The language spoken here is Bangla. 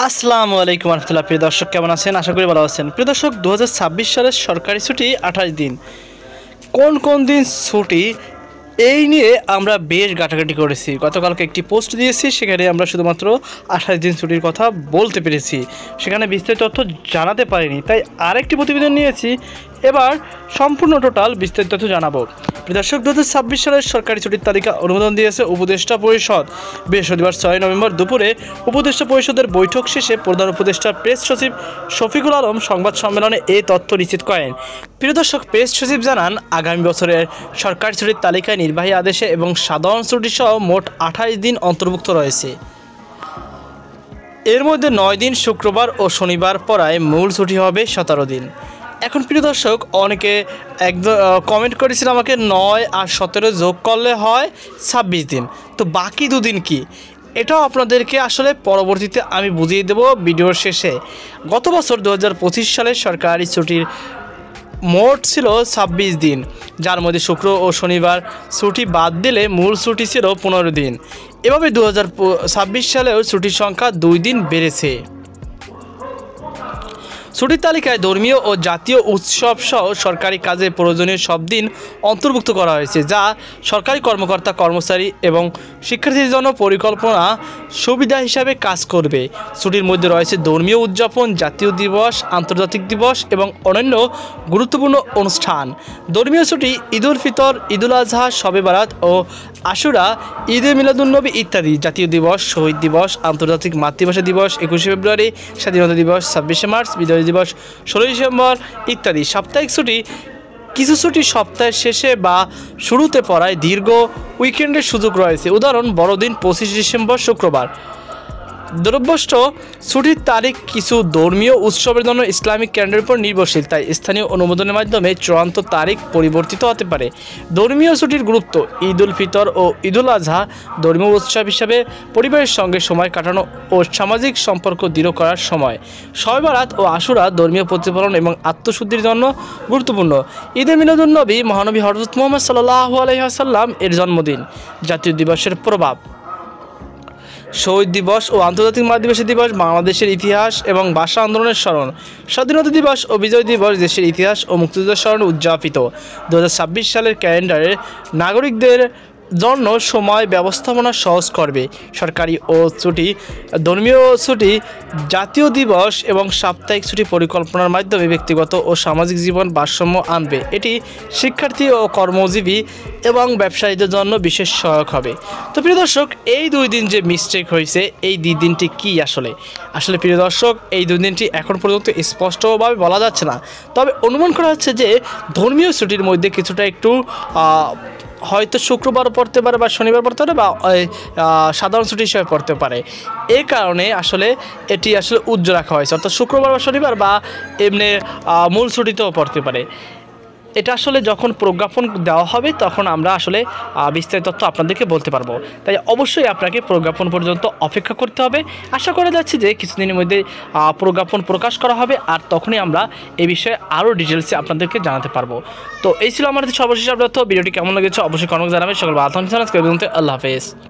আসসালামু আলাইকুম রহমতুল্লাহ। প্রিয় দর্শক, কেমন আছেন? আশা করি ভালো আছেন। প্রিয় দর্শক, 2026 সালের সরকারি ছুটি 28 দিন। কোন কোন দিন ছুটি এই নিয়ে আমরা বেশ ঘাটাঘাটি করেছি। গতকালকে একটি পোস্ট দিয়েছি, সেখানে আমরা শুধুমাত্র 28 দিন ছুটির কথা বলতে পেরেছি, সেখানে বিস্তারিত তথ্য জানাতে পারিনি। তাই আরেকটি প্রতিবেদন নিয়েছি, এবার সম্পূর্ণ টোটাল বিস্তারিত তথ্য জানাবো। দর্শক, 2026 সালের সরকারি ছুটির তালিকা অনুমোদন দিয়েছে উপদেষ্টা পরিষদ। বৃহস্পতিবার 6 নভেম্বর দুপুরে উপদেষ্টা পরিষদের বৈঠক শেষে প্রধান উপদেষ্টা প্রেস সচিব শফিকুল আলম সংবাদ সম্মেলনে এই তথ্য নিশ্চিত করেন। প্রিয় দর্শক, প্রেস সচিব জানান, আগামী বছরের সরকারি ছুটির তালিকায় নির্বাহী আদেশে এবং সাধারণ ছুটি সহ মোট 28 দিন অন্তর্ভুক্ত রয়েছে। এর মধ্যে 9 দিন শুক্রবার ও শনিবার পড়ায় মূল ছুটি হবে 17 দিন। এখন প্রিয় দর্শক, অনেকে একদম কমেন্ট করেছিল আমাকে 9 আর 17 যোগ করলে হয় 26 দিন, তো বাকি দুদিন কি? এটাও আপনাদেরকে আসলে পরবর্তীতে আমি বুঝিয়ে দেব ভিডিওর শেষে। গত বছর 2025 সালের সরকারি ছুটির মোট ছিল 26 দিন, যার মধ্যে শুক্র ও শনিবার ছুটি বাদ দিলে মূল ছুটি ছিল 15 দিন। এভাবে 2026 সালেও ছুটির সংখ্যা 2 দিন বেড়েছে। ছুটির তালিকায় ধর্মীয় ও জাতীয় উৎসব সহ সরকারি কাজে প্রয়োজনীয় সব দিন অন্তর্ভুক্ত করা হয়েছে, যা সরকারি কর্মকর্তা, কর্মচারী এবং শিক্ষার্থীদের জন্য পরিকল্পনা সুবিধা হিসাবে কাজ করবে। ছুটির মধ্যে রয়েছে ধর্মীয় উদযাপন, জাতীয় দিবস, আন্তর্জাতিক দিবস এবং অন্যান্য গুরুত্বপূর্ণ অনুষ্ঠান। ধর্মীয় ছুটি ঈদুল ফিতর, ঈদুল আজহা, শবে বারাত ও আশুরা, ঈদে মিলাদুন্নবী ইত্যাদি। জাতীয় দিবস, শহীদ দিবস, আন্তর্জাতিক মাতৃভাষা দিবস 21শে ফেব্রুয়ারি, স্বাধীনতা দিবস 26শে মার্চ, বিজয় দিবস 16 ডিসেম্বর ইত্যাদি। সাপ্তাহিক ছুটি, কিছু ছুটি সপ্তাহের শেষে বা শুরুতে পড়ায় দীর্ঘ উইকেন্ডের সুযোগ রয়েছে। উদাহরণ, বড়দিন 25 ডিসেম্বর শুক্রবার। দ্রব্যষ্ট ছুটির তারিখ কিছু ধর্মীয় উৎসবের জন্য ইসলামিক ক্যালেন্ডারের উপর নির্ভরশীল, তাই স্থানীয় অনুমোদনের মাধ্যমে চূড়ান্ত তারিখ পরিবর্তিত হতে পারে। ধর্মীয় ছুটির গুরুত্ব, ঈদুল ফিতর ও ঈদুল আজহা ধর্মীয় উৎসব হিসাবে পরিবারের সঙ্গে সময় কাটানো ও সামাজিক সম্পর্ক দৃঢ় করার সময়। শবে বারাত ও আশুরা ধর্মীয় প্রতিফলন এবং আত্মশুদ্ধির জন্য গুরুত্বপূর্ণ। ঈদে মিলাদুন্নবী মহানবী হযরত মুহাম্মদ সাল্লাল্লাহু আলাইহি ওয়াসাল্লাম এর জন্মদিন। জাতীয় দিবসের প্রভাব, শহীদ দিবস ও আন্তর্জাতিক মাতৃভাষা দিবস বাংলাদেশের ইতিহাস এবং ভাষা আন্দোলনের স্মরণ। স্বাধীনতা দিবস ও বিজয় দিবস দেশের ইতিহাস ও মুক্তিযুদ্ধের স্মরণে উদযাপিত। 2026 সালের ক্যালেন্ডারে নাগরিকদের জন্য সময় ব্যবস্থাপনা সহজ করবে। সরকারি ও ছুটি, ধর্মীয় ছুটি, জাতীয় দিবস এবং সাপ্তাহিক ছুটি পরিকল্পনার মাধ্যমে ব্যক্তিগত ও সামাজিক জীবন ভারসাম্য আনবে। এটি শিক্ষার্থী ও কর্মজীবী এবং ব্যবসায়ীদের জন্য বিশেষ সহায়ক হবে। তো প্রিয় দর্শক, এই 2 দিন যে মিস্টেক হয়েছে, এই 2 দিনটি কী আসলে? প্রিয় দর্শক, এই 2 দিনটি এখন পর্যন্ত স্পষ্টভাবে বলা যাচ্ছে না, তবে অনুমান করা হচ্ছে যে ধর্মীয় ছুটির মধ্যে কিছুটা একটু হয়তো শুক্রবারও পড়তে পারে বা শনিবার পড়তে পারে বা সাধারণ ছুটি হিসেবে পড়তে পারে। এই কারণে আসলে এটি আসলে উজ্জ্বল রাখা হয়েছে, অর্থাৎ শুক্রবার বা শনিবার বা এমনি মূল ছুটিতেও পড়তে পারে। এটা আসলে যখন প্রজ্ঞাপন দেওয়া হবে তখন আমরা আসলে বিস্তারিত তথ্য আপনাদেরকে বলতে পারবো। তাই অবশ্যই আপনাকে প্রজ্ঞাপন পর্যন্ত অপেক্ষা করতে হবে। আশা করা যাচ্ছে যে কিছুদিনের মধ্যে প্রজ্ঞাপন প্রকাশ করা হবে, আর তখনই আমরা এই বিষয়ে আরও ডিটেলসে আপনাদেরকে জানাতে পারবো। তো এই ছিল আমাদের সর্বশেষ আপডেট। ভিডিওটি কেমন লেগেছে অবশ্যই কমেন্ট জানাবেন। সকল ভালো থাকবেন, আল্লাহ হাফেজ।